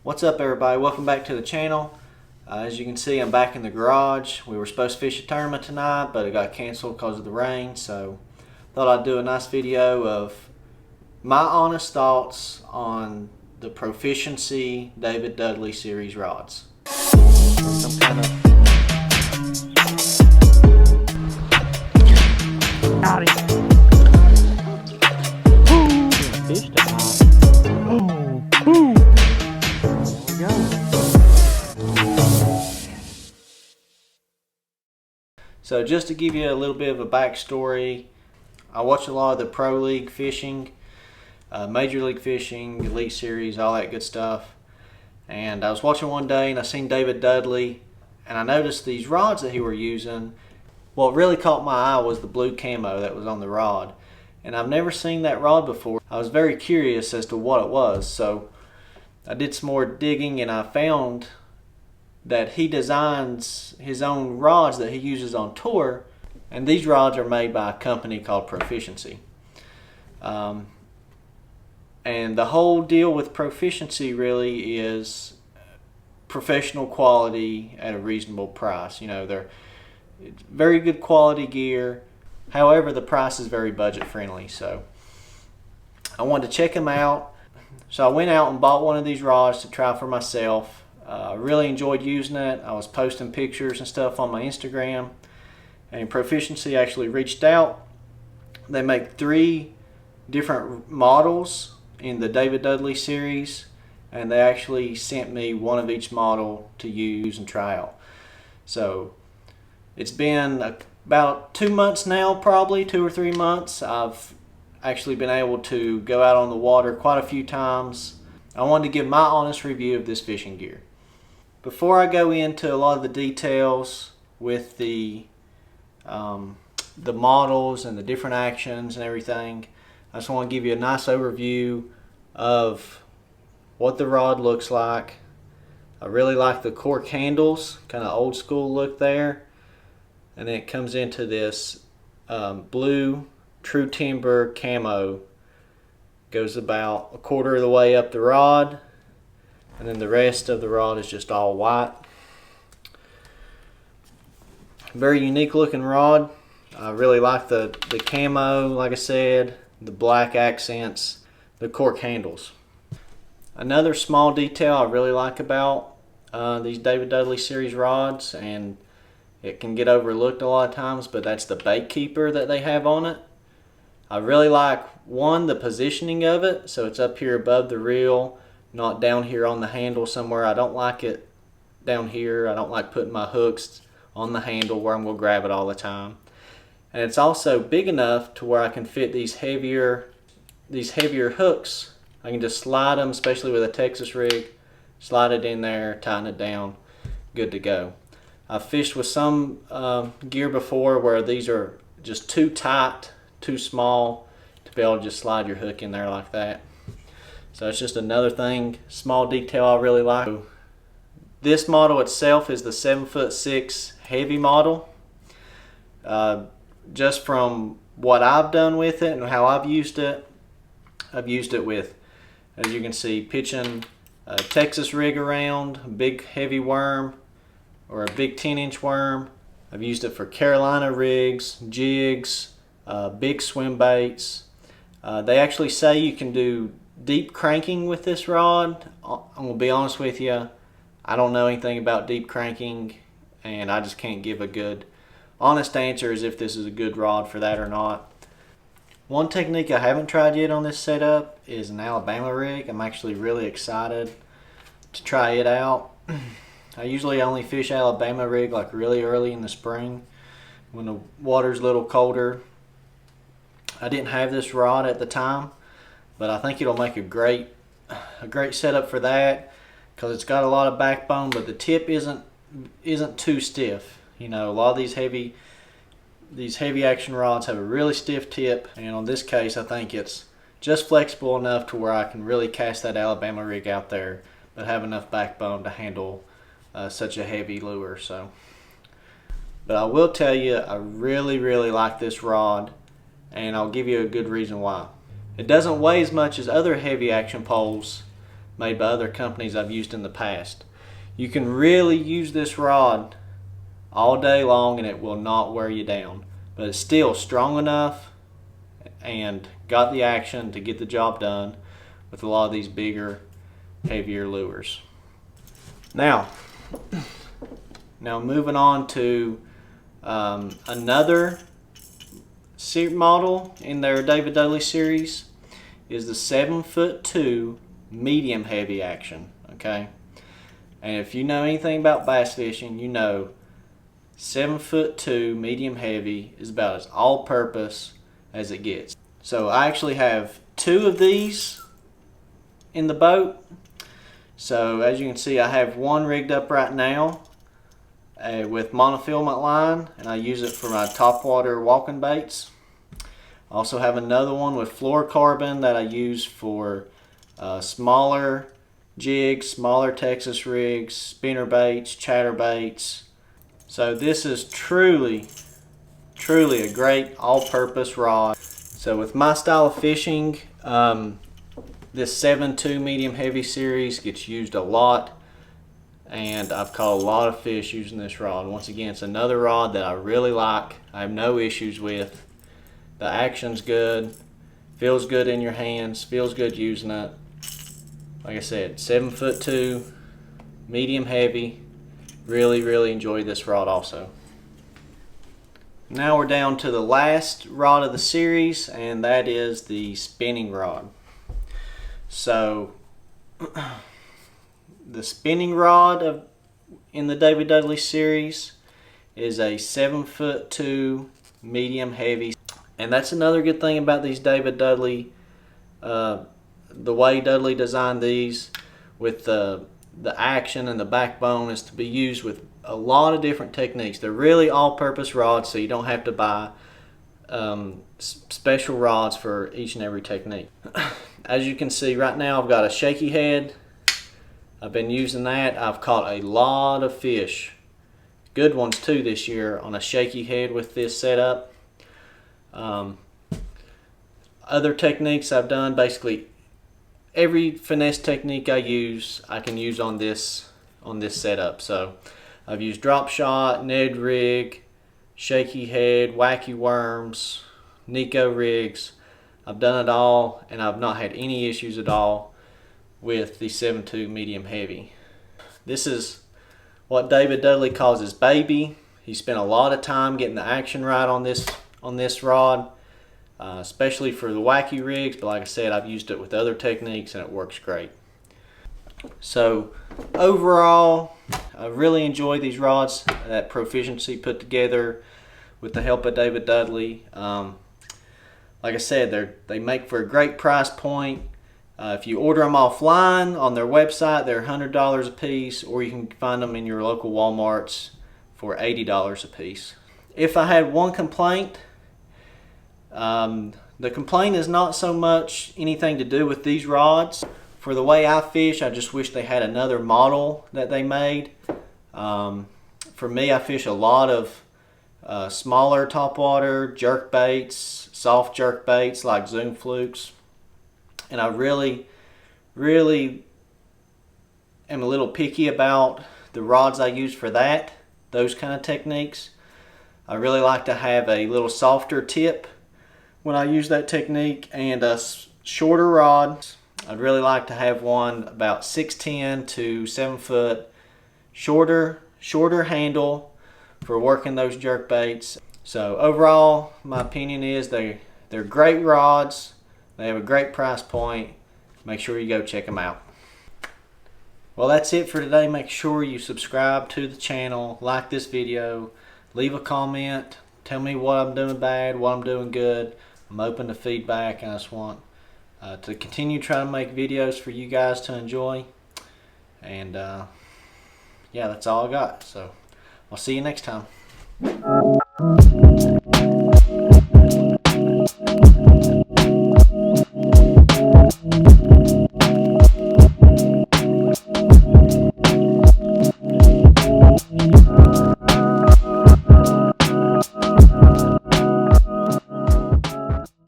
What's up, everybody? Welcome back to the channel. As you can see, I'm back in the garage. We were supposed to fish a tournament tonight, but it got canceled because of the rain, so thought I'd do a nice video of my honest thoughts on the Profishiency David Dudley Series rods. Some kind of fish tonight. So just to give you a little bit of a backstory, I watch a lot of the Pro League fishing, Major League Fishing, Elite Series, all that good stuff. And I was watching one day and I seen David Dudley and I noticed these rods that he were using. What really caught my eye was the blue camo that was on the rod. And I've never seen that rod before. I was very curious as to what it was. So I did some more digging and I found that he designs his own rods that he uses on tour, and these rods are made by a company called Profishiency. And the whole deal with Profishiency really is professional quality at a reasonable price. You know, it's very good quality gear. However, the price is very budget friendly. So I wanted to check them out. So I went out and bought one of these rods to try for myself. I really enjoyed using it. I was posting pictures and stuff on my Instagram, and Profishiency actually reached out. They make 3 different models in the David Dudley series, and they actually sent me one of each model to use and try out. So it's been about 2 months now, probably 2 or 3 months. I've actually been able to go out on the water quite a few times. I wanted to give my honest review of this fishing gear. Before I go into a lot of the details with the models and the different actions and everything, I just want to give you a nice overview of what the rod looks like. I really like the cork handles, kind of old school look there. And then it comes into this blue True Timber camo. Goes about 1/4 of the way up the rod, and then the rest of the rod is just all white. Very unique looking rod. I really like the camo, like I said, the black accents, the cork handles. Another small detail I really like about these David Dudley series rods, and it can get overlooked a lot of times, but that's the bait keeper that they have on it. I really like, one, the positioning of it, so it's up here above the reel, not down here on the handle somewhere. I don't like it down here. I don't like putting my hooks on the handle where I'm going to grab it all the time. And it's also big enough to where I can fit these heavier hooks. I can just slide them, especially with a Texas rig, slide it in there, tighten it down, good to go. I've fished with some gear before where these are just too tight, too small to be able to just slide your hook in there like that. So it's just another thing, small detail I really like. This model itself is the 7'6" heavy model. Just from what I've done with it and how I've used it with, as you can see, pitching a Texas rig around, a big heavy worm or a big 10-inch worm. I've used it for Carolina rigs, jigs, big swim baits. They actually say you can do deep cranking with this rod. I'm going to be honest with you, I don't know anything about deep cranking, and I just can't give a good honest answer as if this is a good rod for that or not. One technique I haven't tried yet on this setup is an Alabama rig. I'm actually really excited to try it out. I usually only fish Alabama rig like really early in the spring when the water's a little colder. I didn't have this rod at the time, but I think it'll make a great setup for that because it's got a lot of backbone, but the tip isn't too stiff. You know, a lot of these heavy action rods have a really stiff tip, and on this case I think it's just flexible enough to where I can really cast that Alabama rig out there but have enough backbone to handle such a heavy lure. So, but I will tell you, I really like this rod, and I'll give you a good reason why. It doesn't weigh as much as other heavy action poles, made by other companies I've used in the past. You can really use this rod all day long and it will not wear you down, but it's still strong enough and got the action to get the job done with a lot of these bigger, heavier lures. Now moving on to another model in their David Dudley series is the 7'2" medium heavy action. Okay, and if you know anything about bass fishing, you know 7'2" medium heavy is about as all-purpose as it gets. So I actually have 2 of these in the boat. So as you can see, I have one rigged up right now with monofilament line, and I use it for my topwater walking baits. I also have another one with fluorocarbon that I use for smaller jigs, smaller Texas rigs, spinner baits, chatter baits. So this is truly a great all-purpose rod. So with my style of fishing, this 7'2" medium heavy series gets used a lot, and I've caught a lot of fish using this rod. Once again, it's another rod that I really like. I have no issues with. The action's good, feels good in your hands, feels good using it. Like I said, 7'2", medium heavy. Really enjoy this rod also. Now we're down to the last rod of the series, and that is the spinning rod. So the spinning rod in the David Dudley series is a 7'2" medium heavy. And that's another good thing about these David Dudley, the way Dudley designed these with the action and the backbone is to be used with a lot of different techniques. They're really all-purpose rods, so you don't have to buy special rods for each and every technique. As you can see right now, I've got a shaky head. I've been using that. I've caught a lot of fish, good ones too, this year on a shaky head with this setup. Other techniques I've done, basically every finesse technique I can use on this setup. So I've used drop shot, Ned rig, shaky head, wacky worms, Nico rigs. I've done it all, and I've not had any issues at all with the 7'2" medium heavy. This is what David Dudley calls his baby. He spent a lot of time getting the action right on this rod, especially for the wacky rigs, but like I said, I've used it with other techniques and it works great. So overall, I really enjoy these rods that Profishiency put together with the help of David Dudley. Like I said, they make for a great price point. If you order them offline on their website, they're $100 a piece, or you can find them in your local Walmarts for $80 a piece. If I had one complaint, the complaint is not so much anything to do with these rods. For the way I fish, I just wish they had another model that they made. For me, I fish a lot of smaller topwater jerk baits, soft jerk baits like Zoom Flukes, and I really am a little picky about the rods I use for those kind of techniques. I really like to have a little softer tip when I use that technique and a shorter rod. I'd really like to have one about 6'10" to 7 foot, shorter handle for working those jerk baits. So overall, my opinion is they're great rods. They have a great price point. Make sure you go check them out. Well, that's it for today. Make sure you subscribe to the channel, like this video, leave a comment, tell me what I'm doing bad, what I'm doing good. I'm open to feedback, and I just want to continue trying to make videos for you guys to enjoy. And yeah, that's all I got. So I'll see you next time.